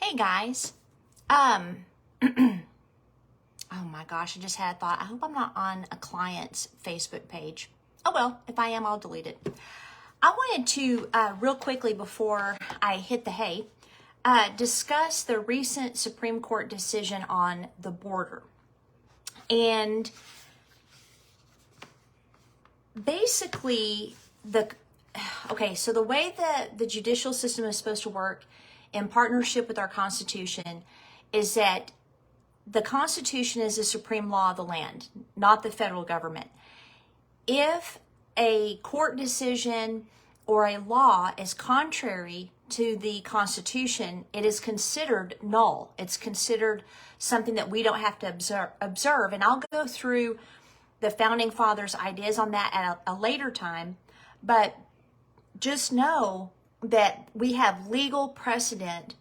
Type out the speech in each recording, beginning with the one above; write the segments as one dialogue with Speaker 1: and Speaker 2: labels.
Speaker 1: Hey guys. Oh my gosh, I just had a thought. I hope I'm not on a client's Facebook page. Oh well, if I am, I'll delete it. I wanted to, real quickly before I hit the hay, discuss the recent Supreme Court decision on the border. And basically, so the way that the judicial system is supposed to work in partnership with our Constitution is that the Constitution is the supreme law of the land, not the federal government. If a court decision or a law is contrary to the Constitution, it is considered null. It's considered something that we don't have to observe. And I'll go through the Founding Fathers' ideas on that at a later time. But just know that we have legal precedent,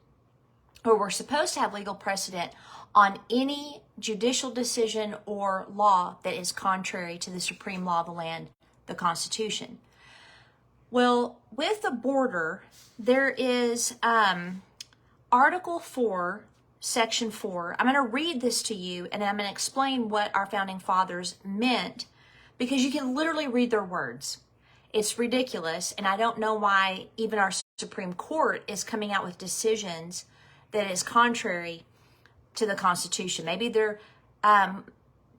Speaker 1: or we're supposed to have legal precedent on any judicial decision or law that is contrary to the supreme law of the land, the Constitution. Well, with the border, there is Article 4, Section 4. I'm going to read this to you, and then I'm going to explain what our Founding Fathers meant, because you can literally read their words. It's ridiculous, and I don't know why even our Supreme Court is coming out with decisions that is contrary to the Constitution. Maybe they're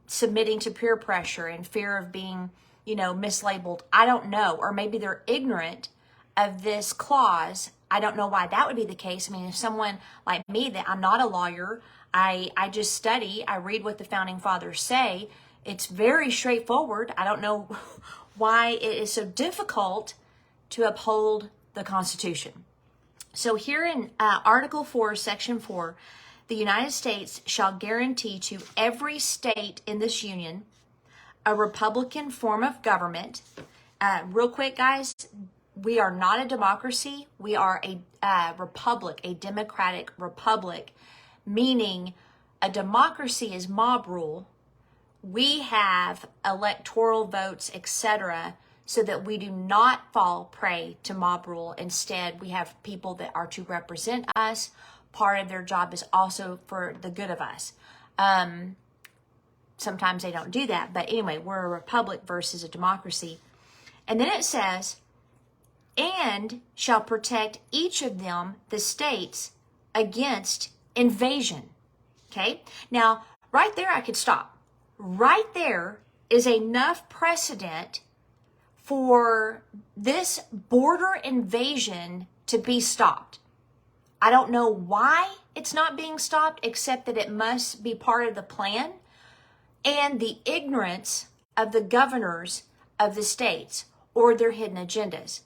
Speaker 1: submitting to peer pressure and fear of being, mislabeled. I don't know. Or maybe they're ignorant of this clause. I don't know why that would be the case. I mean, if someone like me, that I'm not a lawyer, I just study, I read what the Founding Fathers say. It's very straightforward. I don't know why it is so difficult to uphold the Constitution. So here in Article 4, Section 4, the United States shall guarantee to every state in this union a republican form of government. Real quick, guys, we are not a democracy. We are a republic, a democratic republic, meaning a democracy is mob rule. We have electoral votes, etc., so that we do not fall prey to mob rule. Instead, we have people that are to represent us. Part of their job is also for the good of us. Sometimes they don't do that. But anyway, we're a republic versus a democracy. And then it says, and shall protect each of them, the states, against invasion. Okay? Now, right there I could stop. Right there is enough precedent for this border invasion to be stopped. I don't know why it's not being stopped, except that it must be part of the plan and the ignorance of the governors of the states or their hidden agendas.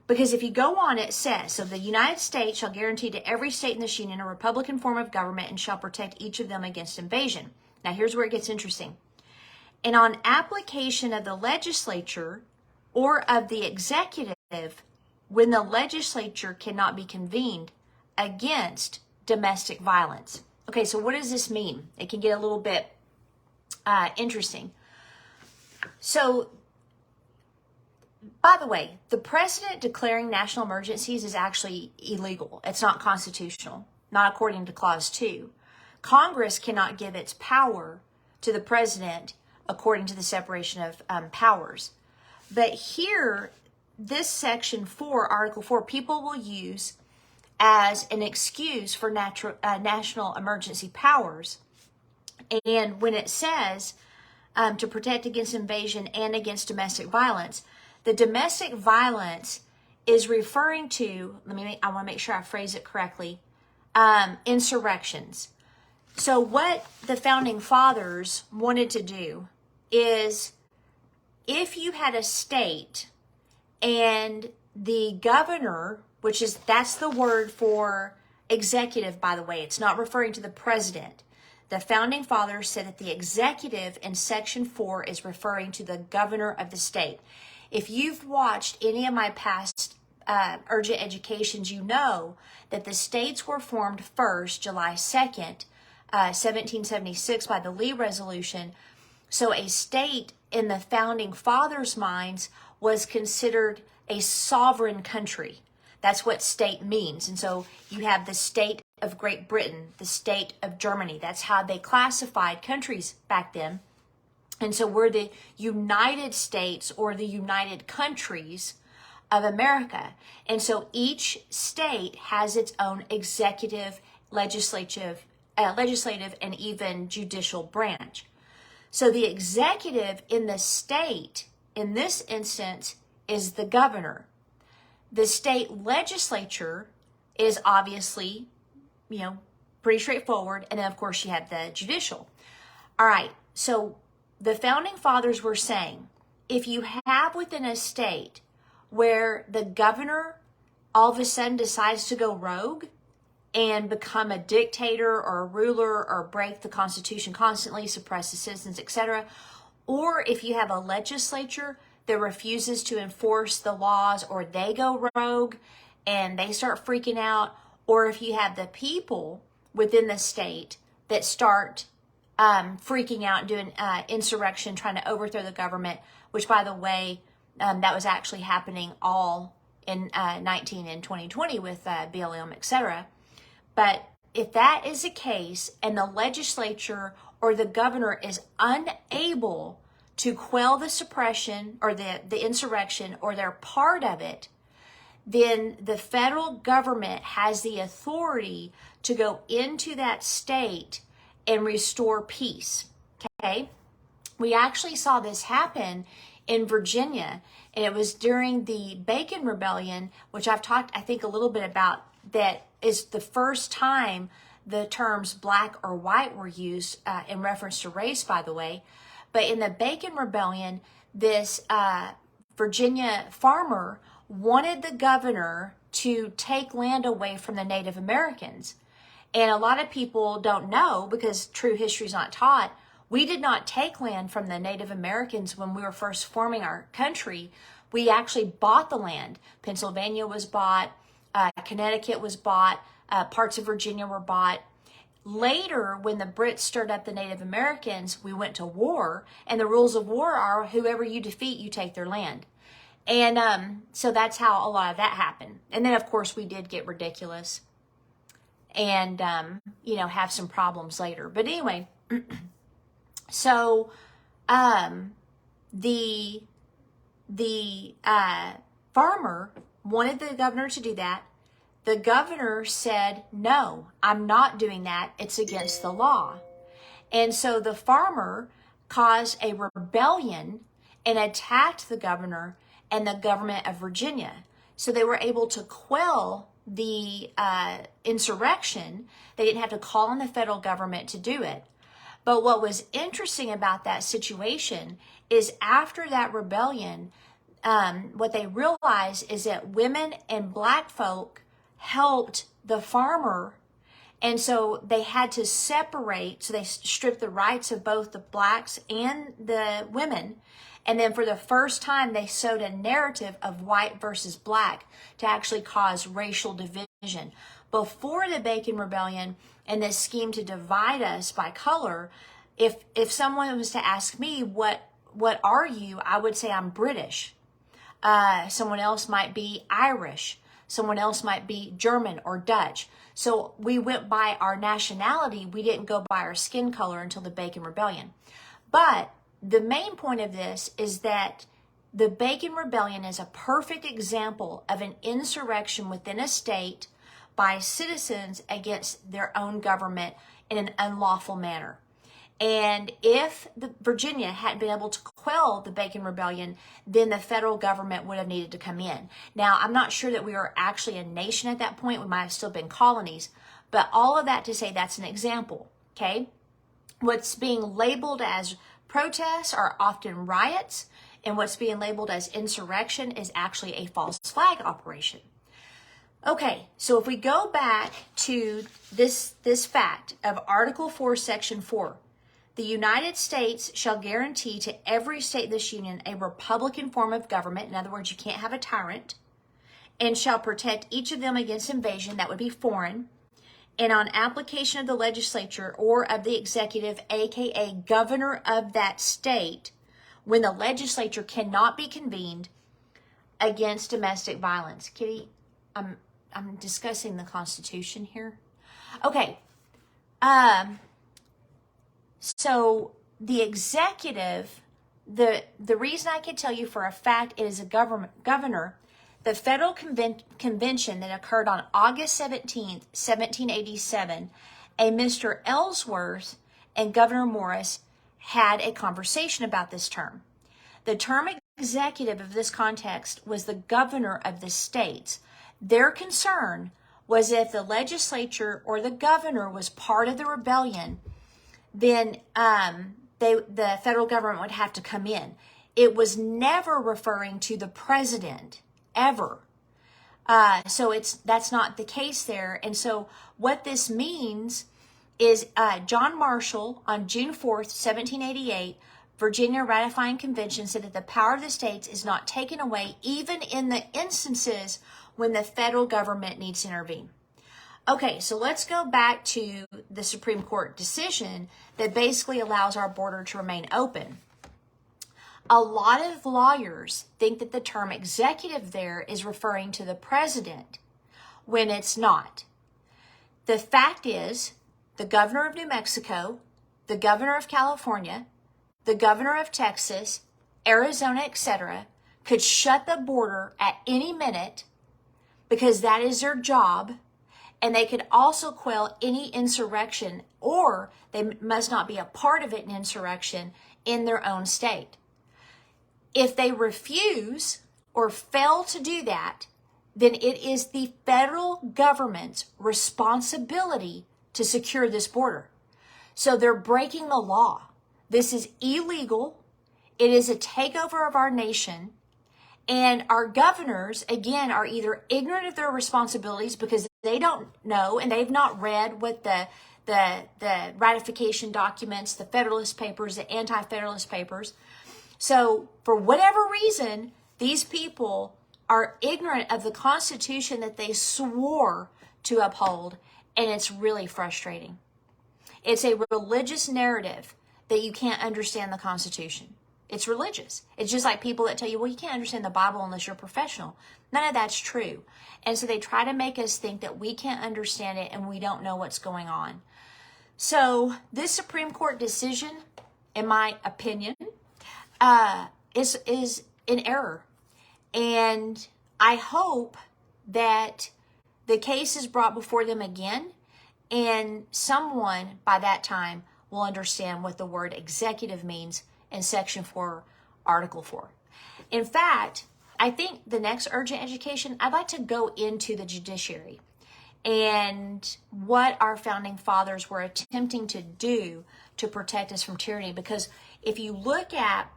Speaker 1: Because if you go on, it says, so the United States shall guarantee to every state in this union a republican form of government and shall protect each of them against invasion. Now here's where it gets interesting. And on application of the legislature or of the executive, when the legislature cannot be convened against domestic violence. Okay, so what does this mean? It can get a little bit interesting. So, by the way, the president declaring national emergencies is actually illegal. It's not constitutional, not according to Clause 2. Congress cannot give its power to the president according to the separation of powers. But here, this Section 4, Article 4, people will use as an excuse for national emergency powers. And when it says to protect against invasion and against domestic violence, the domestic violence is referring to, I want to make sure I phrase it correctly, insurrections. So what the Founding Fathers wanted to do is, if you had a state and the governor, that's the word for executive, by the way, it's not referring to the president. The Founding Fathers said that the executive in Section 4 is referring to the governor of the state. If you've watched any of my past urgent educations, you know that the states were formed first, July 2nd, 1776, by the Lee Resolution. So a state in the Founding Fathers' minds was considered a sovereign country. That's what state means. And so you have the state of Great Britain, the state of Germany. That's how they classified countries back then. And so we're the United States or the United Countries of America. And so each state has its own executive, legislative, and even judicial branch. So the executive in the state, in this instance, is the governor. The state legislature is obviously, pretty straightforward. And then, of course, you have the judicial. All right, so the founding fathers were saying, if you have within a state where the governor all of a sudden decides to go rogue and become a dictator or a ruler or break the Constitution constantly, suppress the citizens, etc., or if you have a legislature that refuses to enforce the laws, or they go rogue and they start freaking out, or if you have the people within the state that start freaking out and doing insurrection, trying to overthrow the government, which, by the way, that was actually happening all in 19 and 2020 with BLM, etc. But if that is the case and the legislature or the governor is unable to quell the suppression or the insurrection, or they're part of it, then the federal government has the authority to go into that state and restore peace. Okay? We actually saw this happen in Virginia, and it was during the Bacon Rebellion, which I've talked, I think, a little bit about. That is the first time the terms black or white were used in reference to race, by the way. But in the Bacon Rebellion, this Virginia farmer wanted the governor to take land away from the Native Americans. And a lot of people don't know, because true history is not taught, we did not take land from the Native Americans when we were first forming our country. We actually bought the land. Pennsylvania was bought, Connecticut was bought, parts of Virginia were bought. Later, when the Brits stirred up the Native Americans, we went to war, and the rules of war are whoever you defeat, you take their land. And so that's how a lot of that happened. And then, of course, we did get ridiculous and, have some problems later. But anyway, so the farmer wanted the governor to do that. The governor said, no, I'm not doing that. It's against the law. And so the farmer caused a rebellion and attacked the governor and the government of Virginia. So they were able to quell the insurrection. They didn't have to call on the federal government to do it. But what was interesting about that situation is after that rebellion, what they realized is that women and black folk helped the farmer, and so they had to separate. So they stripped the rights of both the blacks and the women, and then for the first time they sowed a narrative of white versus black to actually cause racial division. Before the Bacon Rebellion and this scheme to divide us by color, if someone was to ask me what are you, I would say I'm British. Someone else might be Irish. Someone else might be German or Dutch. So we went by our nationality. We didn't go by our skin color until the Bacon Rebellion. But the main point of this is that the Bacon Rebellion is a perfect example of an insurrection within a state by citizens against their own government in an unlawful manner. And if Virginia hadn't been able to quell the Bacon Rebellion, then the federal government would have needed to come in. Now, I'm not sure that we were actually a nation at that point. We might have still been colonies. But all of that to say that's an example, okay? What's being labeled as protests are often riots, and what's being labeled as insurrection is actually a false flag operation. Okay, so if we go back to this fact of Article 4, Section 4, the United States shall guarantee to every state in this union a republican form of government. In other words, you can't have a tyrant. And shall protect each of them against invasion, that would be foreign. And on application of the legislature or of the executive, aka governor of that state, when the legislature cannot be convened, against domestic violence. Kitty, I'm discussing the Constitution here. Okay. So the executive, the reason I can tell you for a fact it is a governor, the federal convention that occurred on August 17th, 1787, a Mr. Ellsworth and Governor Morris had a conversation about this term. The term executive of this context was the governor of the states. Their concern was if the legislature or the governor was part of the rebellion, then the federal government would have to come in. It was never referring to the president, ever. So that's not the case there. And so what this means is John Marshall on June 4th, 1788, Virginia ratifying convention said that the power of the states is not taken away even in the instances when the federal government needs to intervene. Okay, so let's go back to the Supreme Court decision that basically allows our border to remain open. A lot of lawyers think that the term executive there is referring to the president when it's not. The fact is, the governor of New Mexico, the governor of California, the governor of Texas, Arizona, etc., could shut the border at any minute because that is their job, and they could also quell any insurrection, or they must not be a part of an insurrection in their own state. If they refuse or fail to do that, then it is the federal government's responsibility to secure this border. So they're breaking the law. This is illegal. It is a takeover of our nation. And our governors, again, are either ignorant of their responsibilities because they don't know and they've not read what the ratification documents, the Federalist Papers, the Anti-Federalist Papers. So for whatever reason, these people are ignorant of the Constitution that they swore to uphold, and it's really frustrating. It's a religious narrative that you can't understand the Constitution. It's religious. It's just like people that tell you, well, you can't understand the Bible unless you're a professional. None of that's true. And so they try to make us think that we can't understand it and we don't know what's going on. So this Supreme Court decision, in my opinion, is in error. And I hope that the case is brought before them again and someone by that time will understand what the word executive means in Section 4, Article 4. In fact, I think the next urgent education, I'd like to go into the judiciary and what our founding fathers were attempting to do to protect us from tyranny. Because if you look at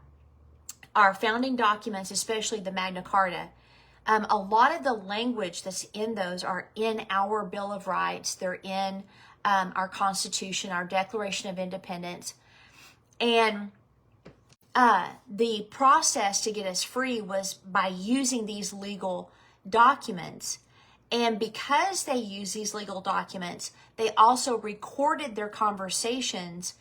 Speaker 1: our founding documents, especially the Magna Carta, a lot of the language that's in those are in our Bill of Rights. They're in our Constitution, our Declaration of Independence. And the process to get us free was by using these legal documents. And because they use these legal documents, they also recorded their conversations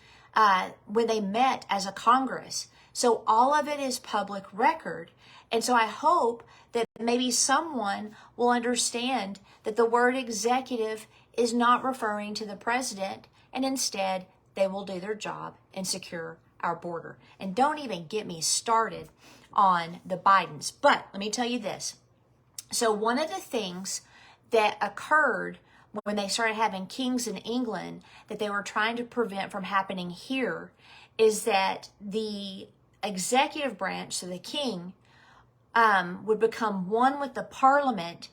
Speaker 1: when they met as a Congress. So all of it is public record. And so I hope that maybe someone will understand that the word executive is not referring to the president, and instead they will do their job and secure our border. And don't even get me started on the Bidens. But let me tell you this. So one of the things that occurred when they started having kings in England that they were trying to prevent from happening here is that the executive branch, so the king, would become one with the parliament,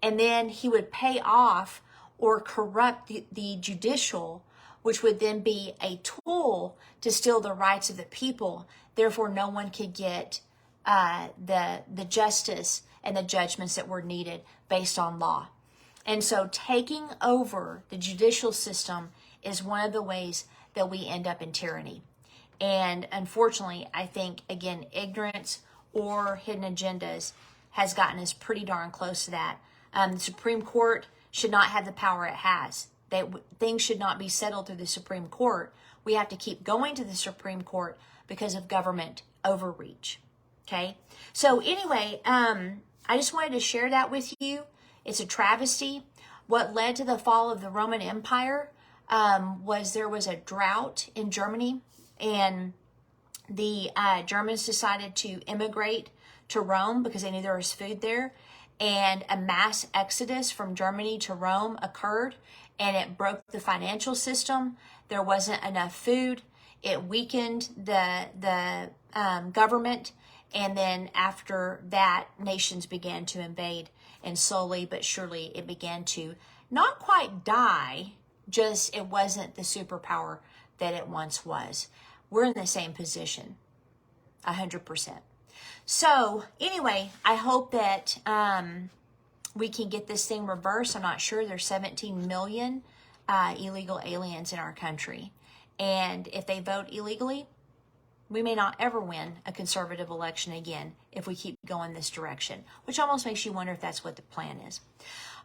Speaker 1: and then he would pay off or corrupt the judicial, which would then be a tool to steal the rights of the people. Therefore, no one could get the justice and the judgments that were needed based on law. And so taking over the judicial system is one of the ways that we end up in tyranny. And unfortunately, I think, again, ignorance or hidden agendas has gotten us pretty darn close to that. The Supreme Court should not have the power it has. Things should not be settled through the Supreme Court. We have to keep going to the Supreme Court because of government overreach. Okay? So anyway, I just wanted to share that with you. It's a travesty. What led to the fall of the Roman Empire was there was a drought in Germany, and the Germans decided to immigrate to Rome because they knew there was food there. And a mass exodus from Germany to Rome occurred, and it broke the financial system. There wasn't enough food. It weakened the government. And then after that, nations began to invade, and slowly but surely it began to not quite die, just it wasn't the superpower that it once was. We're in the same position, 100%. So anyway, I hope that we can get this thing reversed. I'm not sure. There's 17 million illegal aliens in our country. And if they vote illegally, we may not ever win a conservative election again if we keep going this direction, which almost makes you wonder if that's what the plan is.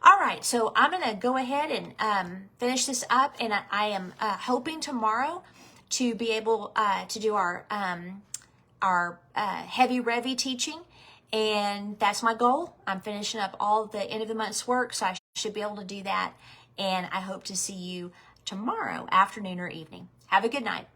Speaker 1: All right, so I'm going to go ahead and finish this up, and I am hoping tomorrow to be able to do our heavy Revy teaching, and that's my goal. I'm finishing up all the end of the month's work, so I should be able to do that, and I hope to see you tomorrow afternoon or evening. Have a good night.